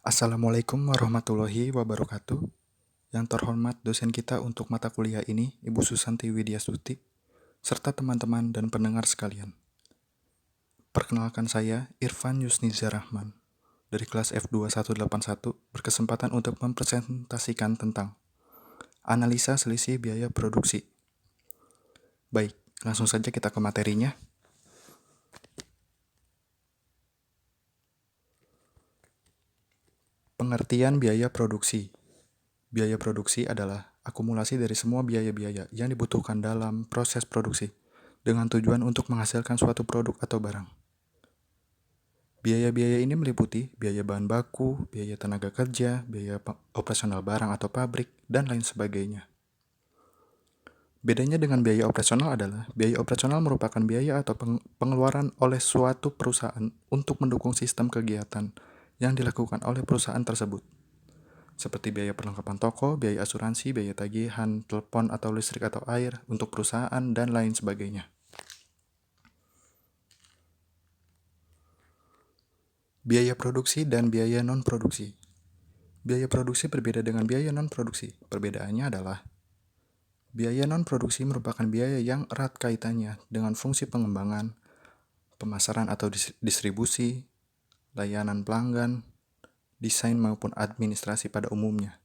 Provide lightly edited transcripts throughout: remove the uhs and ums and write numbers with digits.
Assalamualaikum warahmatullahi wabarakatuh. Yang terhormat dosen kita untuk mata kuliah ini, Ibu Susanti Widiastuti, serta teman-teman dan pendengar sekalian. Perkenalkan saya, Irfan Yusniza Rahman, dari kelas F2181, berkesempatan untuk mempresentasikan tentang analisa selisih biaya produksi. Baik, langsung saja kita ke materinya. Pengertian biaya produksi. Biaya produksi adalah akumulasi dari semua biaya-biaya yang dibutuhkan dalam proses produksi dengan tujuan untuk menghasilkan suatu produk atau barang. Biaya-biaya ini meliputi biaya bahan baku, biaya tenaga kerja, biaya operasional barang atau pabrik, dan lain sebagainya. Bedanya dengan biaya operasional adalah biaya operasional merupakan biaya atau pengeluaran oleh suatu perusahaan untuk mendukung sistem kegiatan yang dilakukan oleh perusahaan tersebut, seperti biaya perlengkapan toko, biaya asuransi, biaya tagihan, telepon atau listrik atau air untuk perusahaan, dan lain sebagainya. Biaya produksi dan biaya non-produksi. Biaya produksi berbeda dengan biaya non-produksi. Perbedaannya adalah biaya non-produksi merupakan biaya yang erat kaitannya dengan fungsi pengembangan, pemasaran atau distribusi, layanan pelanggan, desain maupun administrasi pada umumnya.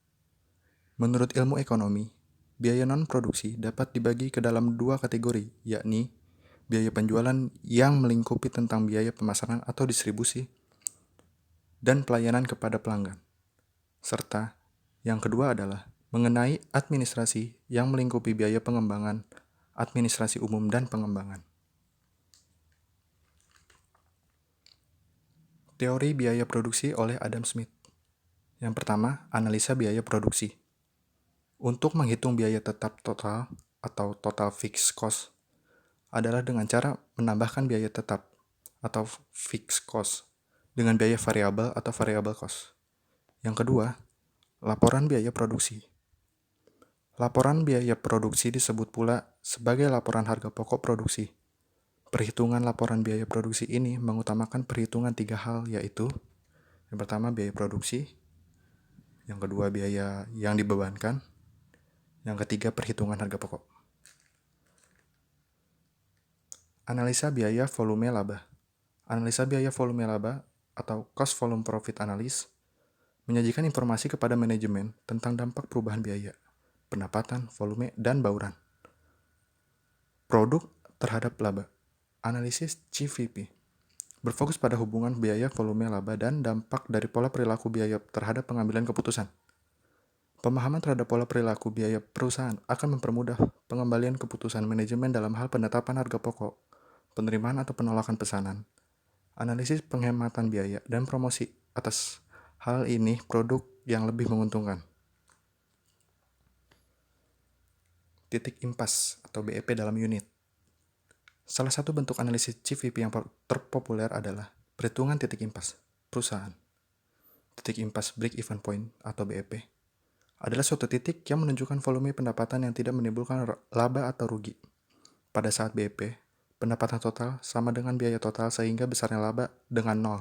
Menurut ilmu ekonomi, biaya non-produksi dapat dibagi ke dalam dua kategori, yakni biaya penjualan yang melingkupi tentang biaya pemasaran atau distribusi dan pelayanan kepada pelanggan. Serta yang kedua adalah mengenai administrasi yang melingkupi biaya pengembangan, administrasi umum, dan pengembangan. Teori biaya produksi oleh Adam Smith. Yang pertama, analisa biaya produksi. Untuk menghitung biaya tetap total atau total fixed cost adalah dengan cara menambahkan biaya tetap atau fixed cost dengan biaya variabel atau variable cost. Yang kedua, laporan biaya produksi. Laporan biaya produksi disebut pula sebagai laporan harga pokok produksi. Perhitungan laporan biaya produksi ini mengutamakan perhitungan tiga hal, yaitu yang pertama biaya produksi, yang kedua biaya yang dibebankan, yang ketiga perhitungan harga pokok. Analisa biaya volume laba. Analisa biaya volume laba atau cost volume profit analysis menyajikan informasi kepada manajemen tentang dampak perubahan biaya, pendapatan, volume, dan bauran produk terhadap laba. Analisis GVP berfokus pada hubungan biaya, volume, laba, dan dampak dari pola perilaku biaya terhadap pengambilan keputusan. Pemahaman terhadap pola perilaku biaya perusahaan akan mempermudah pengembalian keputusan manajemen dalam hal penetapan harga pokok, penerimaan atau penolakan pesanan, analisis penghematan biaya, dan promosi. Atas hal ini, produk yang lebih menguntungkan. Titik impas atau BEP dalam unit. Salah satu bentuk analisis GVP yang terpopuler adalah perhitungan titik impas perusahaan. Titik impas break-even point atau BEP adalah suatu titik yang menunjukkan volume pendapatan yang tidak menimbulkan laba atau rugi. Pada saat BEP, pendapatan total sama dengan biaya total sehingga besarnya laba dengan nol.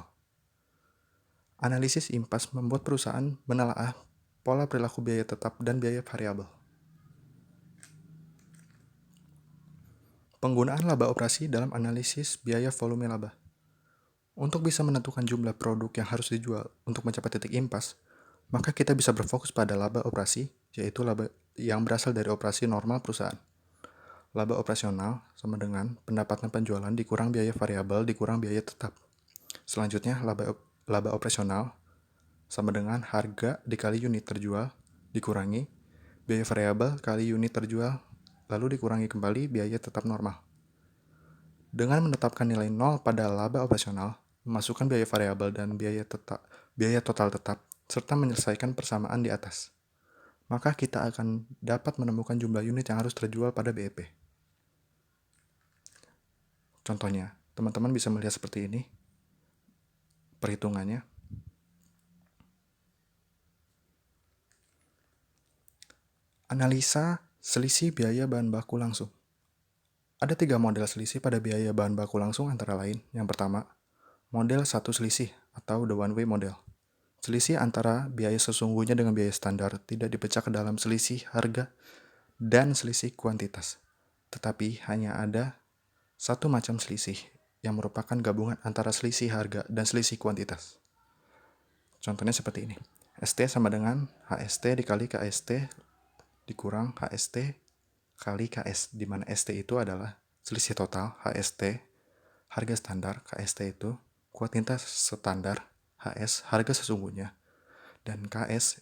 Analisis impas membuat perusahaan menelaah pola perilaku biaya tetap dan biaya variabel. Penggunaan laba operasi dalam analisis biaya volume laba. Untuk bisa menentukan jumlah produk yang harus dijual untuk mencapai titik impas, maka kita bisa berfokus pada laba operasi, yaitu laba yang berasal dari operasi normal perusahaan. Laba operasional sama dengan pendapatan penjualan dikurang biaya variabel dikurang biaya tetap. Selanjutnya, laba operasional sama dengan harga dikali unit terjual dikurangi biaya variabel kali unit terjual, lalu dikurangi kembali biaya tetap normal. Dengan menetapkan nilai 0 pada laba operasional, memasukkan biaya variabel dan biaya total tetap, serta menyelesaikan persamaan di atas, maka kita akan dapat menemukan jumlah unit yang harus terjual pada BEP. Contohnya, teman-teman bisa melihat seperti ini perhitungannya. Analisa selisih biaya bahan baku langsung. Ada 3 model selisih pada biaya bahan baku langsung antara lain. Yang pertama, model satu selisih atau the one way model. Selisih antara biaya sesungguhnya dengan biaya standar tidak dipecah ke dalam selisih harga dan selisih kuantitas, tetapi hanya ada satu macam selisih yang merupakan gabungan antara selisih harga dan selisih kuantitas. Contohnya seperti ini. ST sama dengan HST dikali KST dikurang HST kali KS, di mana ST itu adalah selisih total, HST harga standar, KST itu kuantitas standar, HS harga sesungguhnya, dan KS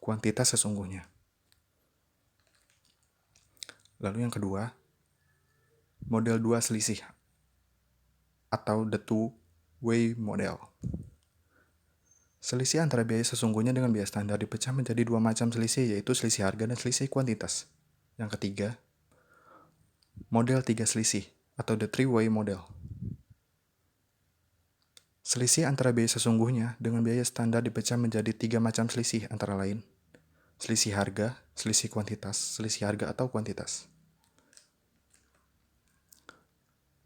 kuantitas sesungguhnya. Lalu yang kedua, model dua selisih atau the two-way model. Selisih antara biaya sesungguhnya dengan biaya standar dipecah menjadi dua macam selisih, yaitu selisih harga dan selisih kuantitas. Yang ketiga, model tiga selisih atau the three-way model. Selisih antara biaya sesungguhnya dengan biaya standar dipecah menjadi tiga macam selisih, antara lain selisih harga, selisih kuantitas, selisih harga atau kuantitas.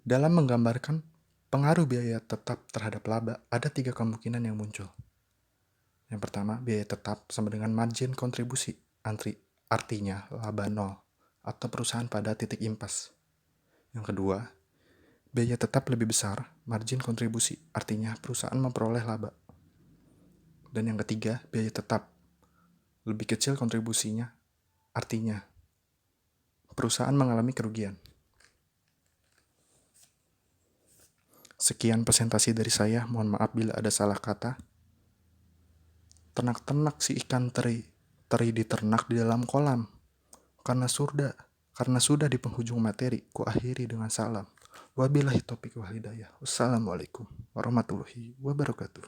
Dalam menggambarkan pengaruh biaya tetap terhadap laba, ada tiga kemungkinan yang muncul. Yang pertama, biaya tetap sama dengan margin kontribusi, artinya laba nol, atau perusahaan pada titik impas. Yang kedua, biaya tetap lebih besar, margin kontribusi, artinya perusahaan memperoleh laba. Dan yang ketiga, biaya tetap lebih kecil kontribusinya, artinya perusahaan mengalami kerugian. Sekian presentasi dari saya, mohon maaf bila ada salah kata. Ternak-ternak si ikan teri diternak di dalam kolam. Karena sudah di penghujung materi, ku akhiri dengan salam. Wabillahi taufiq wal hidayah. Wassalamualaikum warahmatullahi wabarakatuh.